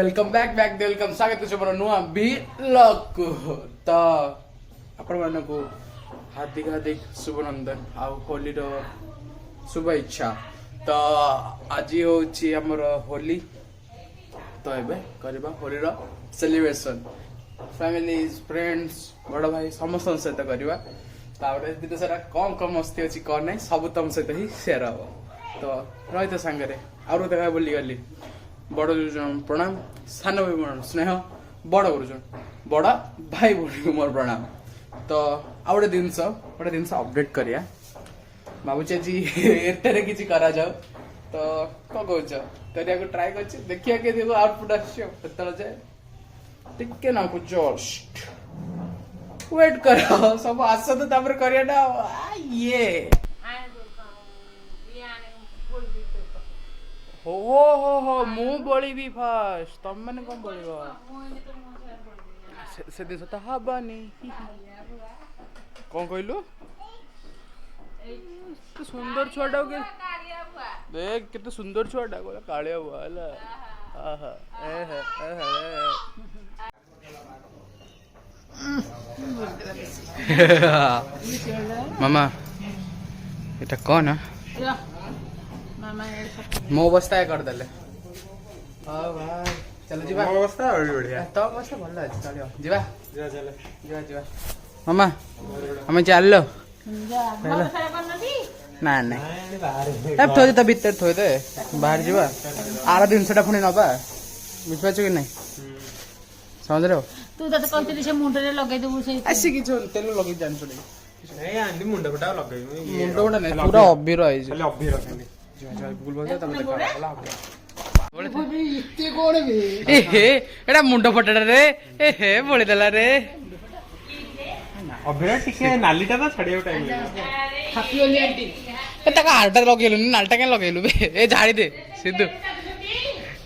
Welcome welcome स्वागत है मोर नुआ व्लॉग को। तो आपण मन को हार्दिक हार्दिक शुभ नंदन आ होली रो शुभ इच्छा। तो आज होची हमर होली, तो एबे करबा होली रो सेलिब्रेशन फैमिली फ्रेंड्स बड़ भाई समस्त सहित करबा। तावरे दिन सारा कम कम मस्ती अछि कोन नै सब तुम सहित ही शेयर हो। तो रही तो सांगरे आरो देखा बोली गली बड़ गुरुजन प्रणाम, सान भाई बहन स्नेह, बड़ गुरुजन बड़ भाई भौणी मोर प्रणाम। तो आउटे जिनस अपडेट करिया भावुचे जी एते किछि करा जाओ। तो को कहछ करिया को ट्राई करछि देखिया के देखो आउटपुट आछियो पतल जाय टिके ना को जस्ट वेट करो सब आस तो तापर करियाटा ये हो मु बोली भी फास्ट तम मैंने कौन बोलिबो से दिन तो हाबानी कौन कहलु तो सुंदर छुआटा के देख कितने सुंदर छुआटा को कालिया हुआ हला आहा मामा एटा कौन है मो अवस्था कर देले। हां भाई चलो जीवा मो अवस्था और बढ़िया तो अवस्था भल है चलियो जीवा जीवा चले जीवा जीवा मामा हम चल लो ना ना अब थोड़ी तो भीतर थोड़ी दे बाहर जीवा आरा दिन सेटा पुनी नबा बुझ पाछो कि नहीं समझ रहे हो तू तो कहते से मुंड रे लगाई देबू से ऐसी की जो तेल लगे जान छोड़ी नहीं आंदी मुंड फटा लगे मुंड फटा नहीं पूरा अबीर है खाली अबीर खाली गुल बोल तब देखा होला बोले इत्ते कोण बे ए हे एडा मुंड फटाडा रे ए हे बोली देला रे अबीर टिके नालीटा तो छड़ियो टाइम हैप्पी होली आंटी ए तका आलटा लगेलु नालटा के लगेलु बे ए झाड़ी दे सिद्धू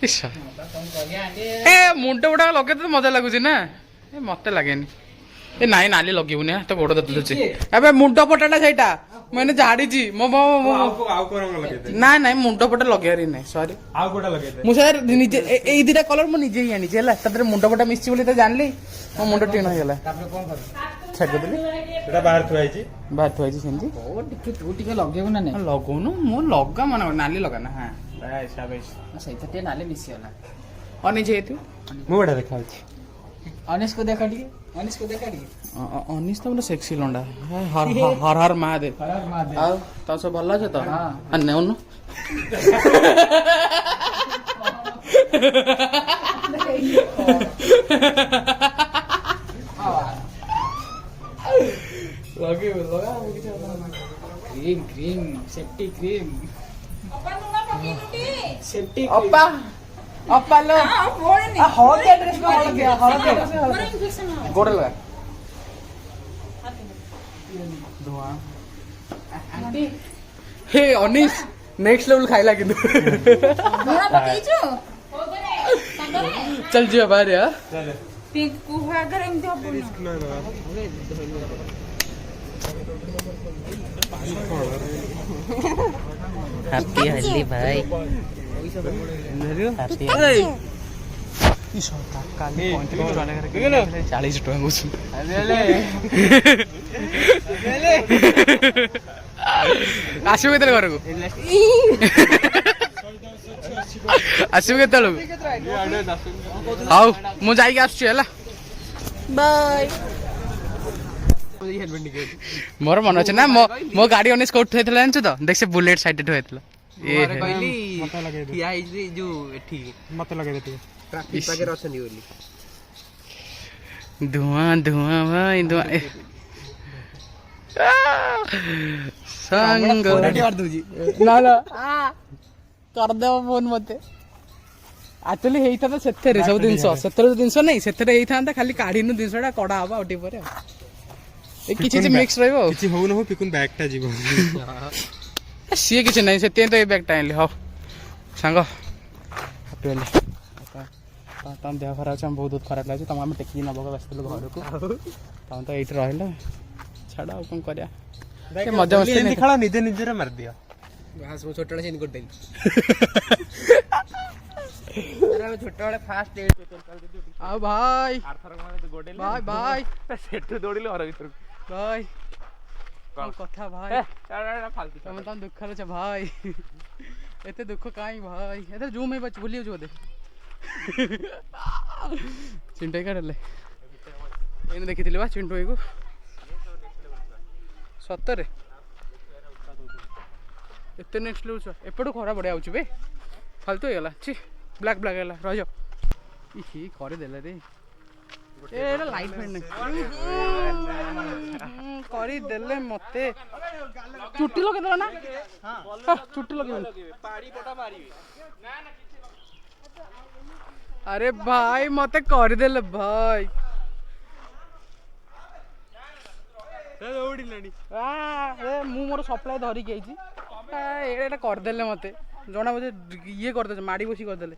इसा ए मुंड फटा लगे तो मजा लागुची ना ए मते लागेनी ए नाई नाली लगेबुनी तो गोड़ दतुची अबे मुंड फटाटा सेटा मैंने झाड़ी जी मो आउ को रंग लगे दे ना ना मुंड फटा लगेरी नहीं सॉरी आउ कोटा लगे दे मु सर निजे ए दिटा कलर मु निजे ही आनी जेला तबरे मुंड फटा मिसची बोली तो जानली मो मुंड टिन हो गेला तापर कोन कर छाड़ देली एटा बाहर थुआई छी बात होई छी सेंजी ओ तू टिके लगेबू ना नहीं लगौनु मु लगा माने नाली लगाना हां ऐसा बेस सही ते नाले मिसी होला अनि जे तू मु बड़ा देखा छी अनिस को देखा टिके अनिस को देखा टिके अनिस तो बोले सेक्सी लंडा हर हर हर महादेव खराब मार दे आ तो सब भल्ला छ तो हां अन्ने उन लगे लगा cream cream safety cream safety अप्पा अप्पा लो हॉल ड्रेस में हॉल गया हॉल गोड़ लगा धुआं आंटी हे अनिस नेक्स्ट लेवल खाइला किंतु धुआं पकेइछु चल जिया बाहर यार चले पिंक कुहा अगर एमती हबुनी ना ना हैप्पी होली भाई काली 40 टका घुसु आसु केते घर को आसु केते हाउ मु जाई के आसु हला बाय मोर मन अछि ना मो गाड़ी अनिस कोठ थैथला जानछु तो देख से बुलेट साइड थैथला ए कहली मत लगे दे किया है जो एठी मत लगे दे ट्रैफिक पाके रछनी बोली धुआं धुआं भाई धुआं संग मार दूजी ना ना कर दे फोन मते एक्चुअली हेई था सेथरे सब जिनस नहीं सेथरे हेई था खाली काढिनु जिनसटा कड़ा हबा ओटी परे ए किछि मिक्स रहबो किछि हो न हो पिकुन बैगटा जीवो सी किछि नहीं सेते तो ए बैग टाइल हो सांग हैप्पी होली तम देह खराब छ बहुत दूध खराब लागे तम हम टेकी न बगा बसतलो घर को तम तो एठ रहला छाड़ा कोन करिया के मजा मस्ती नहीं खेला निजे निजे रे मार दिया घास मो छोटा सीन कर देली ଛୋଟ ବେଳେ ଫାଷ୍ଟ ଆଉ ଭାଇ ଆରଥର ମାନେ ଗୋଡେଲି ଭାଇ ଭାଇ ସେଠୁ ଦୌଡ଼ିଲେ ଘର ଭିତରକୁ ଭାଇ କଣ କଥା ଭାଇ ଫାଲତୁ ତମେ ତମ ଦୁଃଖ ଅଛ ଭାଇ ଏତେ ଦୁଃଖ କାଇଁ ଭାଇ ଏତେ ଜୁମ୍ ହେଇ ଭୁଲି ଯାଉଛୁ ବୋଧେ ଚିଣ୍ଟୁ ଭାଇ କାଢିଲେ ଏଇନେ ଦେଖିଥିଲି ବା ଚିଣ୍ଟୁ ଭାଇକୁ ସତରେ ଏତେ ନେକ୍ସଟ ଲେଭେଲ ଛୁଆ ଏପଟୁ ଖରା ବଢ଼ିଆ ହେଉଛି ବେ ଫାଲତୁ ହେଇଗଲା ଛି ବ୍ଲାକ୍ ବ୍ଲାକ୍ ହେଇଗଲା ରହିଯାଅ ଇହି କରିଦେଲେ ରେ ଏଇଟା ଲାଇଟ୍ ଫେଟ୍ ନାହିଁ କରିଦେଲେ ମତେ ଚୁଟି ଲଗେଇଦେଲ ନା ଚୁଟି ଲଗେଇବ ଆରେ ଭାଇ ମତେ କରିଦେଲେ ଭାଇ ମୁଁ ମୋର ସପ୍ଲାଏ ଧରିକି ଆଇଛି ଏଇଟା କରିଦେଲେ ମତେ ଜଣା ବୋଧେ ଇଏ କରିଦେଲେ ମାଡ଼ି ବସି କରିଦେଲେ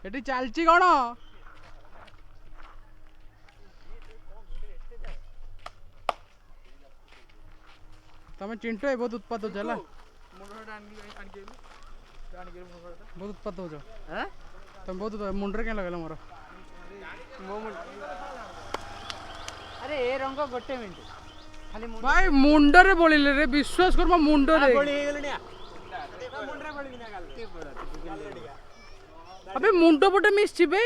ଏଠି ଚାଲିଛି କଣ ତମେ ଚିଣ୍ଟୁ ଭାଇ ବହୁତ ଉତ୍ପାତ ହଉଛ ହେଲା ବହୁତ ଉତ୍ପାତ ହଉଛ ତମେ ବହୁତ ମୁଣ୍ଡରେ କାଇଁ ଲଗେଇଲ ମୋର ଆରେ ଏ ରଙ୍ଗ ଗୋଟେ ମିନିଟ୍ ଖାଲି ଭାଇ ମୁଣ୍ଡରେ ବୋଳିଲେ ରେ ବିଶ୍ୱାସ କର ମୋ ମୁଣ୍ଡରେ अबे मुंडो पटे मिसछि बे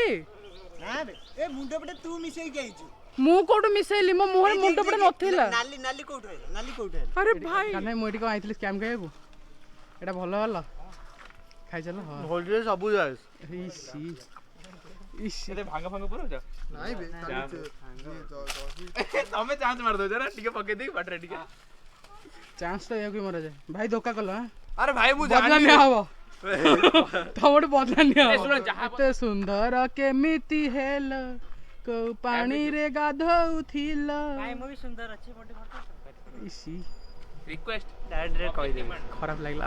ना बे ए मुंडो पटे तू मिसई गइछु मु कोड मिसैली मो मुहर मुंडो पटे नथिला नाली नाली कोठ है नाली कोठ है अरे भाई काने मोइटी को आइथिली स्कैम खाइबो एटा भलो हलो खाइ चलो हां होल्डर सब जाय इसी इसी ଏତେ ଭାଙ୍ଗ ଫାଙ୍ଗ ପୁରଉଛ नाइ बे ତମେ ଚାନ୍ସ ମାରି ଦଉଛ ନା ଟିକେ ପକେଇ ଦେଇ ବାଟରେ ଟିକେ चांस तो यही मरा जाए भाई धोखा कल ଆରେ ଭାଇ ମୁଁ बदला ଜାଣିନି नहीं हबो तमोट बदला नहीं हबो एते सुंदर केमिति हेल को पानी रे गाधौथिल भाई मु भी सुंदर अछि फोटो फोटो इसी ରିକ୍ୱେଷ୍ଟ ଡାଇରେକ୍ଟ ରେ କହିଦେବି खराब लागला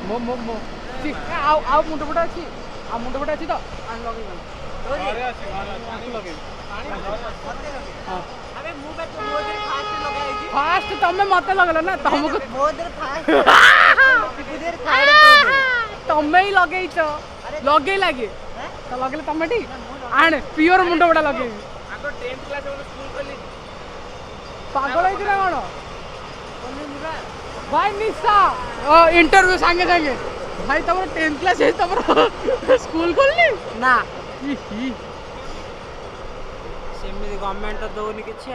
मो मो मो सी आउ मुंड पटा अछि आ मुंड पटा अछि तो आन लगे ଘରେ ଅଛି लगे हां अबे मु बे तो मोदर फास्ट लगाई छी फास्ट तमे मते लगला ना तुमको मोदर फास्ट उधर थाड़े तो तमे ही लगेई छ लगे लागे तो लगले तमे ठी आण प्योर मुंड पटा लगे ଆଗ 10th କ୍ଲାସ ରେ ସ୍କୁଲ କଲି पागल है ना कोन भाई निशा इंटरव्यू संगे संगे भाई तमर 10th क्लास है तमर स्कूल खोलली ना इही सेमि गवर्नमेंट तो दोनी किछि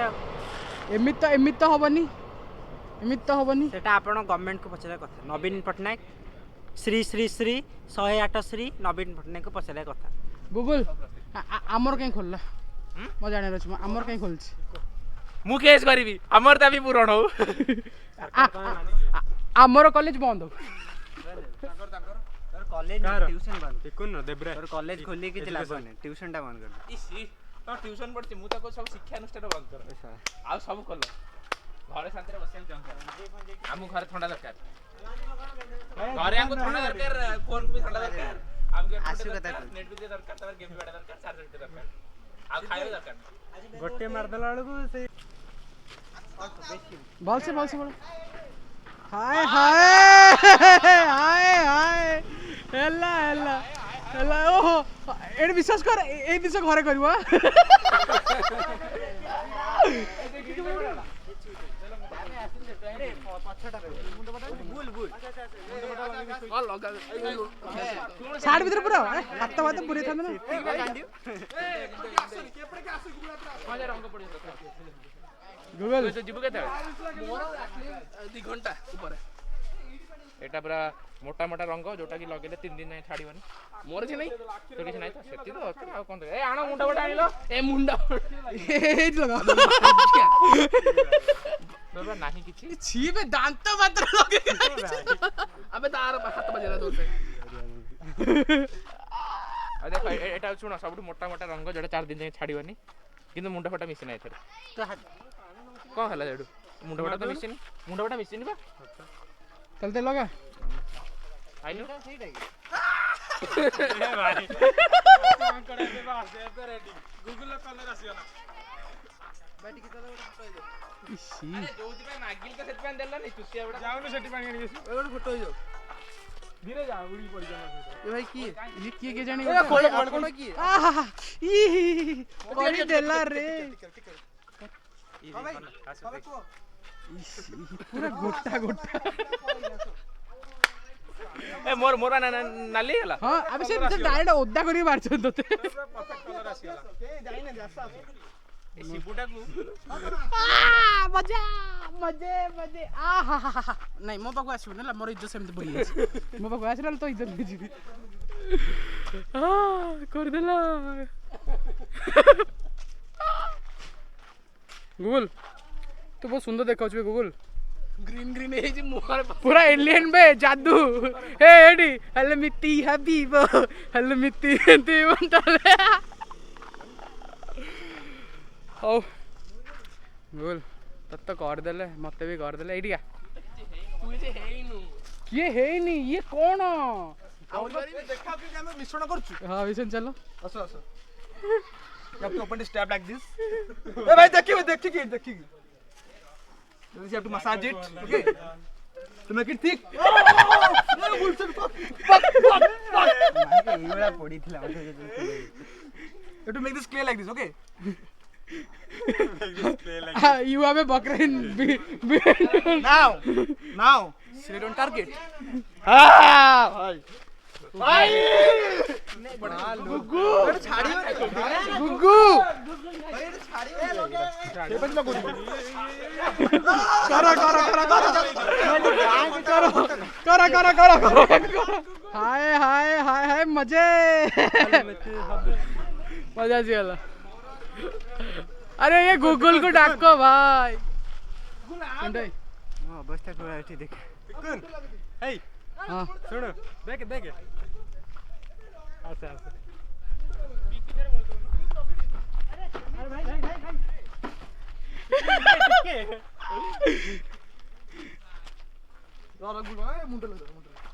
एमित तो हबनी सेटा आपण गवर्नमेंट को पचरा कथा नवीन पटनायक श्री श्री श्री 108 श्री नवीन पटनायक को पचरा कथा गूगल आमर कहीं खोलला म जाने रछ आमर कहीं खोलछि ମୁଁ କେସ୍ କରିବି ଆମର ତା ବି ପୂରଣ ହଉ आमर कॉलेज बंद हो तोर कॉलेज ट्यूशन बंद ଦେଖୁନ ଦେବ୍ରା तोर कॉलेज खोली कि लाभ नै ट्यूशन टा बंद कर ଇସି ତ ଟ୍ୟୁସନ ପଢୁଛି ମୁଁ ତାକୁ ସବୁ ଶିକ୍ଷାନୁଷ୍ଠାନ ବନ୍ଦ କର ଆଉ ସବୁ କଲ ଘରେ ଶାନ୍ତିରେ ବସିବାକୁ ଚାହୁଁଛ ଆମକୁ ଘରେ ଥଣ୍ଡା ଦରକାର ଘରେ ଆମକୁ ଥଣ୍ଡା ଦରକାର ଫୋନ ବି ଥଣ୍ଡା ଦରକାର ଆମକୁ ଆସୁ କଥା ନେଟ୍ ବି ଦରକାର ତାର ଗେମ୍ ବି ଦରକାର ଚାର୍ଜର ବି ଦରକାର ଆଉ ଖାଇବା ଦରକାର गोटे मार देला बेलू से बोल हाय हाय हाय हाय हेला हेला हेला ओहो एड विश्वास कर ए दिस घरे करबो साइड भीतर पूरा हाथ हाथ पूरे था ना गूगल ଯିବୁ କେତେବେଳେ ମୋର 2 ଘଣ୍ଟା ଉପରେ ଏଟା ପୁରା ମୋଟା ମୋଟା ରଙ୍ଗ ଯୋଉଟା କି ଲଗେଇଲେ 3 ଦିନ ଯାଏ ଛାଡିବନି ମୋର କିଛି ନାହିଁ ତ କିଛି ନାହିଁ ତ ସେତି ତ ଦରକାର ଆଉ କଣ ଏ ଆଣ ମୁଣ୍ଡ ବଟା ଆଣିଲ ଏ ମୁଣ୍ଡ ए लगा ବାବା ନାହିଁ କିଛି छी बे दांत मात्र लगे अबे तार हाथ बजेला दोसे आ देखो एटा सुनो सबटु मोटा मोटा रंग जेटा 4 दिन जाए छाड़ीबनी किंतु मुंडा फटा मिसिन एथरे कौन हला जेडू मुंडा फटा तो मिसिन बा चलते लगा आइलो ଗୁଗୁଲ କଲର ଆସିଗଲା ଯୋଉଥିପାଇଁ ମାଗିଲି ତ ସେଥିପାଇଁ ଦେଲାନି ଚୁତିଆ ଗୁଡା ଯାଉନୁ ସେଠି ପାଣି ଆଣିକି ଆସିବୁ ଗୋଟେ ଫଟୋ ହେଇଯାଉ ଧୀରେ ଯା ଉଡି ପଡିଯିବ ଏ ଭାଇ କିଏ ଇଏ କିଏ ଜାଣି ଆପଣ କିଏ କରି ଦେଲା ରେ ପୁରା ଗୋଟା ଗୋଟା ଏ ମୋର ମୋର ନାଲି ହେଲା ହଁ ଆବେ ସେ ଡାଇରେକ୍ଟ ଓଦା କରିକି ମାରିଛନ୍ତି ତତେ କଲର ଆସିଗଲା ଏ ଶିବୁଟାକୁ ମଜା ମଜେ ମଜେ ନାଇଁ ମୋ ପାଖକୁ ଆସିବନି ହେଲା ମୋର ଇଜ୍ଜତ ସେମିତି ବୁଲି ଯାଇଛି ମୋ ପାଖକୁ ଆସିଲା ତ ଇଜ୍ଜତ ନେଇଯିବି କରିଦେଲା ଗୁଗୁଲ ତୁ ବହୁତ ସୁନ୍ଦର ଦେଖାଉଛୁ ବେ ଗୁଗୁଲ ଗ୍ରୀନ ଗ୍ରୀନ ହେଇଛି ମୁହଁରେ पूरा एलियन बे जादू हे एडी हेलो मिट्टी हबीब हेलो मिट्टी ती मंटले ओ बोल तत कर देले मते भी कर देले एडिया ତୁ ଯେ ହେଇନୁ ये है नहीं ये कौन देखा कि हम मिश्रण करछु हां विशन चलो असो असो you have to open the step like this ए भाई देखिए you have to massage it okay to make it thick ଏଇଭଳିଆ ପଡିଥିଲା you have to make this clear like this okay you have a बकरीन now straight on target गुग्गू हाय हाय हाय हाय मजे मजा चला अरे ये Google को डाको भाई ଅବସ୍ଥା ପୁରା ଏଠି ଦେଖ hey हाँ सुन देख अच्छा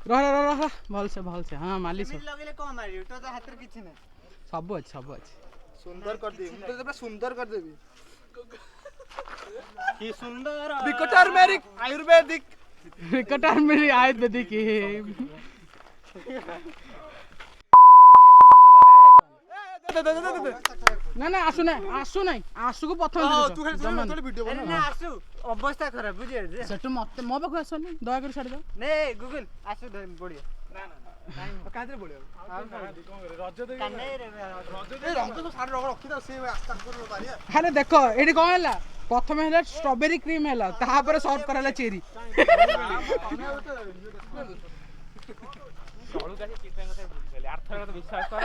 रह भल से हाँ मालिश ଲଗେଇଲେ କଣ ମାରିବୁ ତୋ ହାତରେ କିଛି ନାହିଁ सब अच्छे सुंदर कर दे मुझे तो सुंदर कर देबी କି ସୁନ୍ଦର टर्मेरिक आयुर्वेदिक कटार मेरी आयुर्वेदिक ना ना आसु नहीं आसु को प्रथम तू खाली वीडियो ଆରେ ନା ଆସୁ ଅବସ୍ଥା ଖରାପ ବୁଝିପାରୁଛୁ सेटू मते मो पाखु आसनी दया कर छाड़ दो ନେ ଗୁଗୁଲ ଆସୁ ପଡିବ कांदरे बोलियो କାନେ ए रंग तो सारे रंग रखी था से आस्ता कर पारिया अरे देखो एडी कौन है प्रथम है स्ट्रॉबेरी क्रीम है तापर सर्व कराला चेरी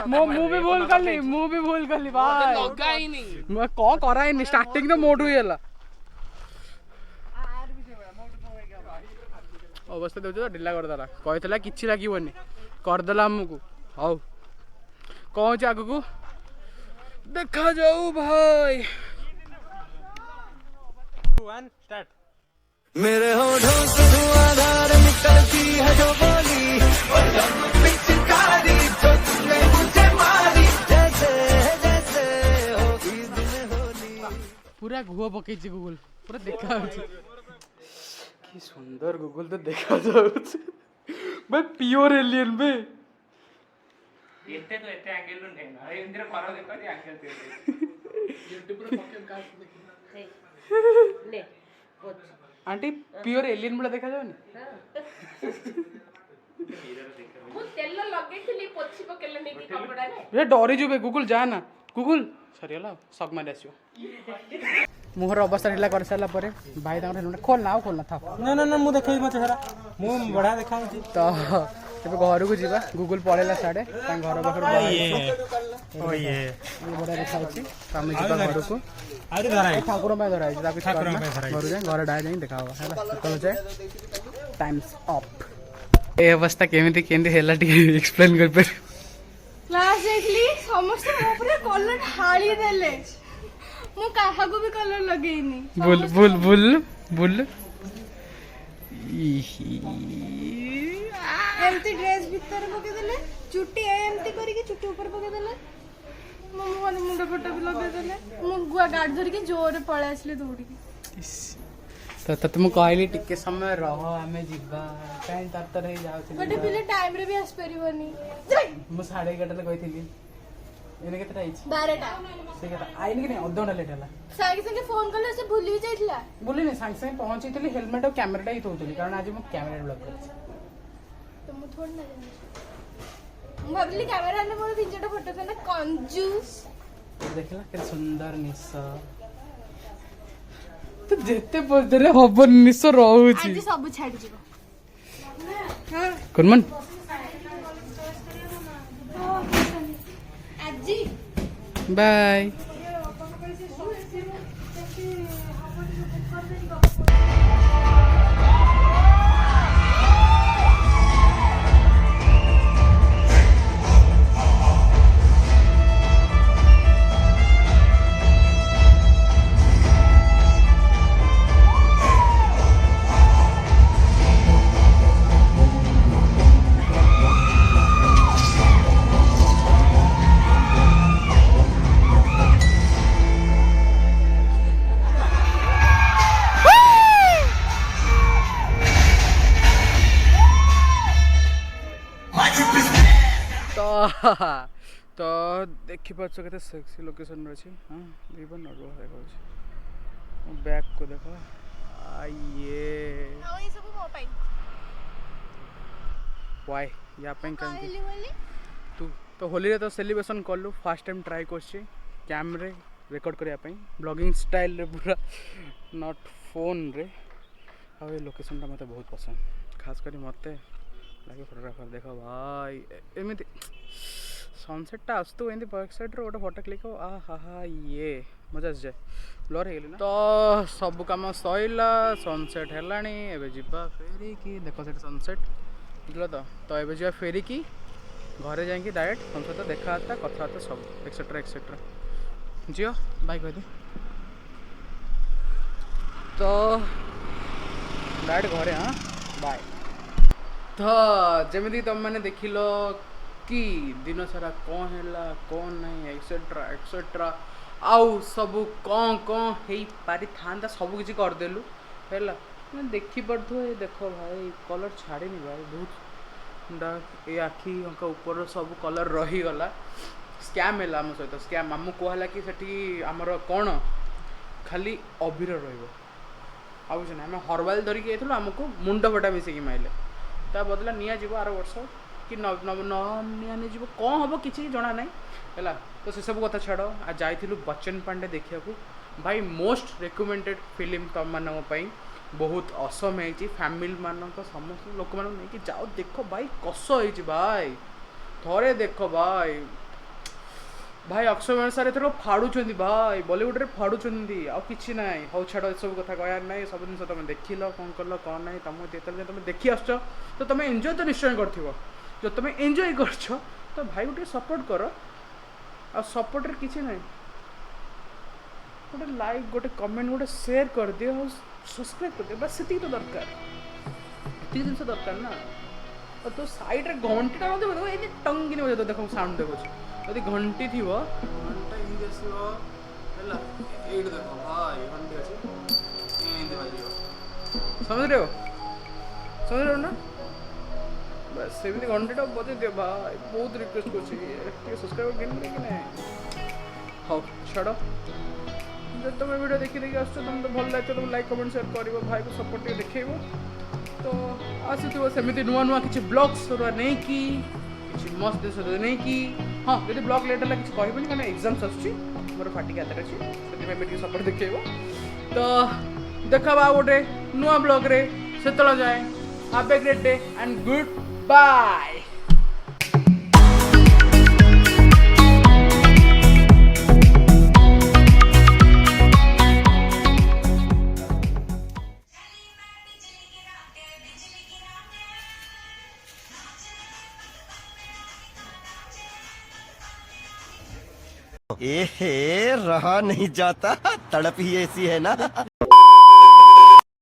ମୁଁ ବି ଭୁଲ କଲି ଭାଇ ଲଗାଇନି ମୁଁ କଣ କରାଇନି ଷ୍ଟାର୍ଟିଂ ତ ମୋଠୁ ହିଁ ହେଲା ଅବସ୍ଥା ଦେଉଛ ତ ଢିଲା କରିଦେଲା କହିଥିଲା କିଛି ଲାଗିବନି କରିଦେଲା ଆମକୁ ହଉ କଣ ଅଛି ଆଗକୁ ଦେଖାଯାଉ ଭାଇ मेरे होठों से धुआंधार निकलती है जो बोली और पिचकारी जो तुमने मुझे मारी जैसे होगी दिन होली पूरा घुआ पकेची गूगल पूरा देखा जाଉଛି କି ସୁନ୍ଦର ଗूगल ତ ଦେଖା ଯାଉଛି ଭାଇ ପିଓର ଏଲିୟନ ବେ ଏତେ ତ ଏତେ ଆଙ୍ଗେଲ ରୁ ନେଇ ନା ଏମିତିରେ ଫରକ ଦେଖାନ୍ତି ଆଙ୍ଗେଲ ଦେଇ ୟୁଟ୍ୟୁବ ରେ ପକେଇ କାଟ ଦେଖି ନେ आंटी प्योर एलियन भला देखा जाओनी ମୁଁ ତେଲ ଲଗେଇଥିଲି ପୋଛି ପକେଇଲେ ନେଇକି କପଡାରେ ये डरी जुबे गूगल जा ना गूगल सरीला सग मारे आसियो मुहर अवस्था ढिला कर साला परे भाई तांगर हेलमेट खोल ना था ना ना ना मु देखै मते हरा मु बढा देखा छी तो एबे घर को जीवा गूगल पळेला साडे तां घर पाखर ओ ये बड़ा देखा अछि हम जीवा घर को आरे धरा ठाकुर में धरा अछि ताकि ठाकुर में धरा घर जाए घर डाय जाई देखा हैला चलो जाए टाइम्स अप ए अवस्था केमिति केंदी हेला टी एक्सप्लेन कर पे क्लास देखली समस्त ମୋ ଉପରେ କଲର ଢାଳି ଦେଲେ ମୁଁ କାହାକୁ ବି କଲର ଲଗେଇନି बुल बुल बुल बुल एमती ड्रेस भीतर पके देले चुटी एमती करके चुटी ऊपर पके देले मो मुंड फटा भी लगे देले मो गुआ गाड़ धर के जोर पळे आसले दौड़ी तो तते मु कहली टिके समय रह आमे जिबा काई तरतर हे जाउ बटे पिले टाइम रे भी आस परिबनी मु 11:30 कहथिली एने केतरा आइछ 12टा से केता आइल कि नहीं अधघंटा लेट हला सागे संगे फोन कले से भूली जाइतला बोली नहीं सांग संग पहुंचीतली हेलमेट और कैमराटा ही थोतली कारण आज मु कैमरा ब्लॉक करछि तो मु थोड़ ना जानी मु भाबली कैमरा ने मोर 3-4टा फोटो था ना कंजूस देखला के सुंदर निस तो जेते बदरे हबन निस रहउछि आज सब छाडी जीवो हां कुनमन आजी बाय तो देखि पाछ केते सेक्सी लोकेशन अछि हां दीवन रो देखो छी बैक को देखो आइए हां ये सब मो पाई वाई या पे कहली बोली तू तो होली रे तो सेलिब्रेशन करलु फर्स्ट टाइम ट्राई करछि कैमरे रिकॉर्ड करिया पे ब्लॉगिंग स्टाइल रे पूरा नॉट फोन रे आ ए लोकेशन ता मते बहुत पसंद खास करी मते लागे फोटोग्राफर देखो भाई एमिति सनसेट टा आस्तु एंदी बैक साइड रे ओटा फोटो क्लिक हो आ हा हा ये मजा जाए ब्लर हे गेली ना तो सब काम सइला सनसेट हेलानी एबे जिबा फेरी की देखो सेट सनसेट बुझलो तो एबे जिबा फेरी की घरे जाके डायरेक्ट हम सहित देखा कथा सब एक्सेट्रा एक्सेट्रा जियो बाय कह दे तो डायरेक्ट घरे हाँ बाय तो जमी तुम मैंने देख लो कि दिन सारा कौन है कौन नहीं एक्सेट्रा एक्सेट्रा आउ सब कौन कौन हो पारि था सब किसी करदेलु है मैं देखी पड़ो ये देख भाई कलर छाड़ी भाई बहुत डार्क ये आखि ऊपर सब कलर रहीगला स्कैम है आम सहित स्कैम आमको कहला कि सेठी आमर कौन खाली अबीर रहा बुझे आम हरबाल धरिकी जाइलु आमको मुंड फटा मिसेकी माइले ता बदला निया जीव आर वर्ष कि निया नहीं जीव कौन हम किसी जना ना है तो से सब कथा छाड़ आ जाइलु बच्चन पांडे देखा भाई मोस्ट रिकमेंडेड फिल्म तुम मानी बहुत असम है फैमिली मान समस्त लोक नहीं जाओ देख भाई कस हो भाई थरे देख भाई भाई अक्षय सारे थोड़ा फाड़ुं भाई बॉलीवुड रे फाड़ुं आ कि ना हौ छाड़ सब कथा कहर ना सब जिन तुम देख लो कौन कल कौन ना तुम तुम देखी आस तो तुम एंजॉय तो निश्चय कर जो तुम एंजॉय कर तो भाई गोटे सपोर्ट कर आ सपोर्ट रे किसी ना गोटे लाइक गोटे कमेंट गोटे शेयर कर दियो सब्सक्राइब कर दियो बस से तो दरकार ये जिन दरकार ना और तो साइड रे घंटा ये टंग कि बजे देख साउंड देखो यदि घंटी थी घंटा ये आसो है देख भाई घंटी अच्छे समझ रहे हो ना बस सेमती घंटा बजे दियो भाई बहुत रिक्वेस्ट कर सब्सक्राइब कि नहीं हाँ छाड़ जब तुम वीडियो देखी देखिए आस तुम तो भल लगे तुम लाइक कमेंट शेयर कर भाई को सपोर्ट देखेब तो आसुव सेमती नुआ नुआ किसी ब्लॉग्स नहीं कि मस्त जिन नहीं कि हाँ जब ब्लॉग लेट है किसी कहबनी क्या एग्जाम्स आसुची मोर फाटिक हाथ अच्छे से सपोर्ट देखेब तो देखा गोटे नुआ ब्लॉग रे से जाए have a great day and goodbye. रहा नहीं जाता तड़प ही ऐसी है ना।